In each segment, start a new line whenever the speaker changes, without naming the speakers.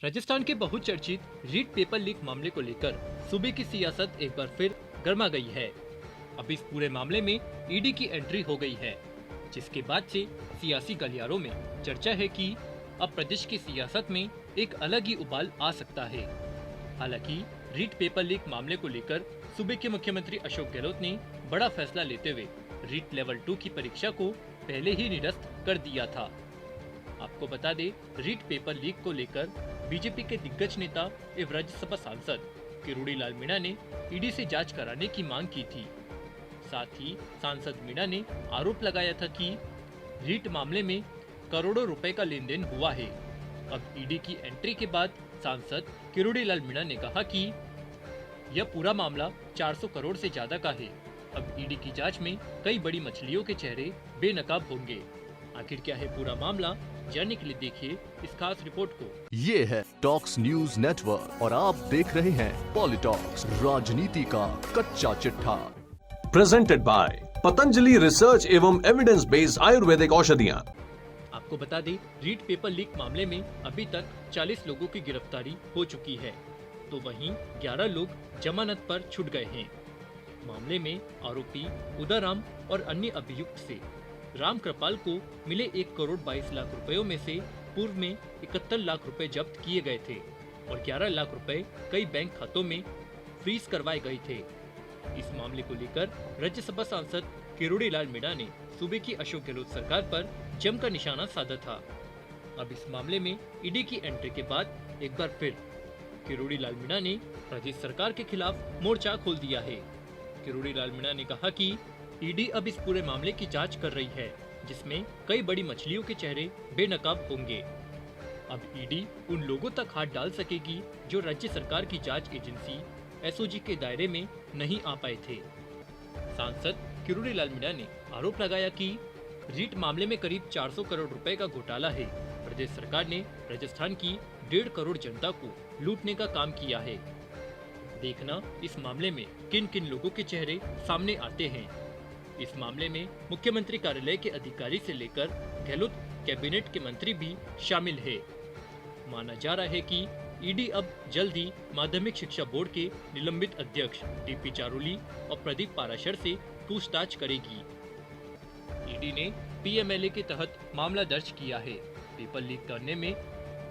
राजस्थान के बहुचर्चित REET paper leak मामले को लेकर सूबे की सियासत एक बार फिर गर्मा गई है। अब इस पूरे मामले में ईडी की एंट्री हो गई है, जिसके बाद से सियासी गलियारों में चर्चा है कि अब प्रदेश की सियासत में एक अलग ही उबाल आ सकता है। हालांकि रीट पेपर लीक मामले को लेकर सूबे के मुख्यमंत्री अशोक गहलोत ने बड़ा फैसला लेते हुए रीट लेवल 2 की परीक्षा को पहले ही निरस्त कर दिया था। आपको बता दें, रीट पेपर लीक को लेकर बीजेपी के दिग्गज नेता एवं राज्यसभा सांसद किरोड़ी लाल मीणा ने ईडी से जांच कराने की मांग की थी। साथ ही सांसद मीणा ने आरोप लगाया था कि रीट मामले में करोड़ों रुपए का लेन देन हुआ है। अब ईडी की एंट्री के बाद सांसद किरोड़ी लाल मीणा ने कहा कि यह पूरा मामला 400 करोड़ से ज्यादा का है। अब ईडी की जांच में कई बड़ी मछलियों के चेहरे बेनकाब होंगे। आखिर क्या है पूरा मामला, जानने के लिए देखिए इस खास रिपोर्ट को।
ये है टॉक्स न्यूज नेटवर्क और आप देख रहे हैं पॉलिटॉक्स, राजनीति का कच्चा चिट्ठा।
प्रेजेंटेड बाय पतंजलि रिसर्च एवं एविडेंस बेस्ड आयुर्वेदिक औषधियाँ।
आपको बता दें, रीट पेपर लीक मामले में अभी तक 40 लोगों की गिरफ्तारी हो चुकी है, तो वहीं 11 लोग जमानत पर छूट गए हैं। मामले में आरोपी उदाराम और अन्य अभियुक्त से राम कृपाल को मिले 1 करोड़ 22 लाख रुपयों में से पूर्व में 71 लाख रुपए जब्त किए गए थे और 11 लाख रुपए कई बैंक खातों में फ्रीज करवाए गए थे। इस मामले को लेकर राज्यसभा सांसद किरोड़ी लाल मीणा ने सूबे की अशोक गहलोत सरकार पर जमकर निशाना साधा था। अब इस मामले में ईडी की एंट्री के बाद एक बार फिर किरोड़ी लाल मीणा ने प्रदेश सरकार के खिलाफ मोर्चा खोल दिया है। किरोड़ी लाल मीणा ने कहा कि ईडी अब इस पूरे मामले की जांच कर रही है, जिसमें कई बड़ी मछलियों के चेहरे बेनकाब होंगे। अब ईडी उन लोगों तक हाथ डाल सकेगी जो राज्य सरकार की जांच एजेंसी एसओजी के दायरे में नहीं आ पाए थे। सांसद किरोड़ी लाल मीणा ने आरोप लगाया कि रीट मामले में करीब 400 करोड़ रुपए का घोटाला है। प्रदेश सरकार ने राजस्थान की 1.5 करोड़ जनता को लूटने का काम किया है। देखना इस मामले में किन किन लोगों के चेहरे सामने आते हैं। इस मामले में मुख्यमंत्री कार्यालय के अधिकारी से लेकर गहलोत कैबिनेट के मंत्री भी शामिल है। माना जा रहा है कि ईडी अब जल्द ही माध्यमिक शिक्षा बोर्ड के निलंबित अध्यक्ष डीपी चारोली और प्रदीप पाराशर से पूछताछ करेगी। ईडी ने पीएमएलए के तहत मामला दर्ज किया है। पेपर लीक करने में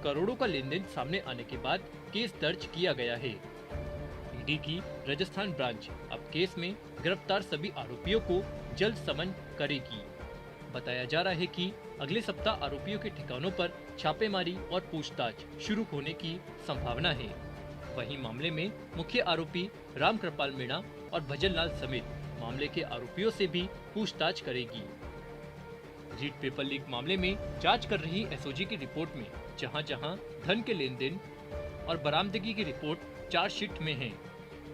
करोड़ों का लेन देन सामने आने के बाद केस दर्ज किया गया है। ईडी की राजस्थान ब्रांच अब केस में गिरफ्तार सभी आरोपियों को जल्द समन करेगी। बताया जा रहा है कि अगले सप्ताह आरोपियों के ठिकानों पर छापेमारी और पूछताछ शुरू होने की संभावना है। वहीं मामले में मुख्य आरोपी राम कृपाल मीणा और भजन लाल समेत मामले के आरोपियों से भी पूछताछ करेगी। रीट पेपर लीक मामले में जांच कर रही एसओजी की रिपोर्ट में जहां-जहां धन के लेन देन और बरामदगी की रिपोर्ट चार्जशीट में है,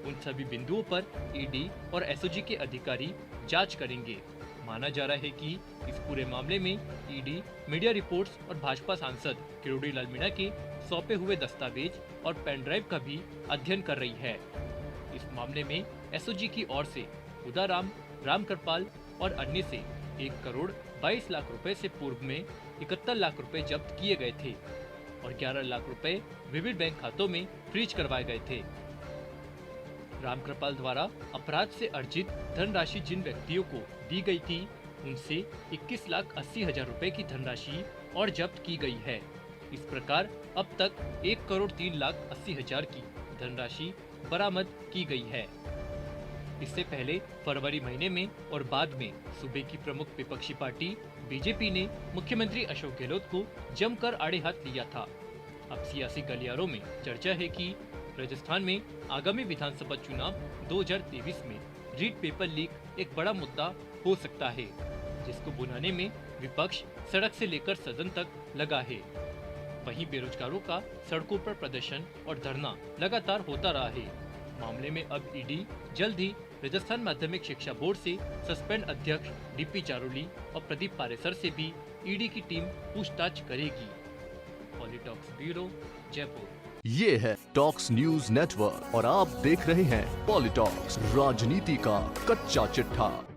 उन सभी बिंदुओं पर ईडी और एसओजी के अधिकारी जांच करेंगे। माना जा रहा है कि इस पूरे मामले में ईडी मीडिया रिपोर्ट्स और भाजपा सांसद किरोड़ी लाल मीणा के सौंपे हुए दस्तावेज और पेन ड्राइव का भी अध्ययन कर रही है। इस मामले में एसओजी की ओर से उदाराम, राम कृपाल और अन्य से 1 करोड़ 22 लाख रुपए से पूर्व में 71 लाख रुपए जब्त किए गए थे और 11 लाख रुपए विविध बैंक खातों में फ्रीज करवाए गए थे। राम कृपाल द्वारा अपराध से अर्जित धनराशि जिन व्यक्तियों को दी गई थी, उनसे 21,80,000 रुपए की धनराशि और जब्त की गई है। इस प्रकार अब तक 1,03,80,000 की धनराशि बरामद की गई है। इससे पहले फरवरी महीने में और बाद में सूबे की प्रमुख विपक्षी पार्टी बीजेपी ने मुख्यमंत्री अशोक गहलोत को जमकर आड़े हाथ लिया था। अब सियासी गलियारों में चर्चा है कि राजस्थान में आगामी विधानसभा चुनाव 2023 में रीट पेपर लीक एक बड़ा मुद्दा हो सकता है, जिसको बुनाने में विपक्ष सड़क से लेकर सदन तक लगा है। वहीं बेरोजगारों का सड़कों पर प्रदर्शन और धरना लगातार होता रहा है। मामले में अब ईडी जल्द ही राजस्थान माध्यमिक शिक्षा बोर्ड से सस्पेंड अध्यक्ष डीपी चारोली और प्रदीप पारेसर से भी ईडी की टीम पूछताछ करेगी। पॉलिटॉक्स ब्यूरो, जयपुर।
ये है टॉक्स न्यूज नेटवर्क और आप देख रहे हैं पॉलिटॉक्स, राजनीति का कच्चा चिट्ठा।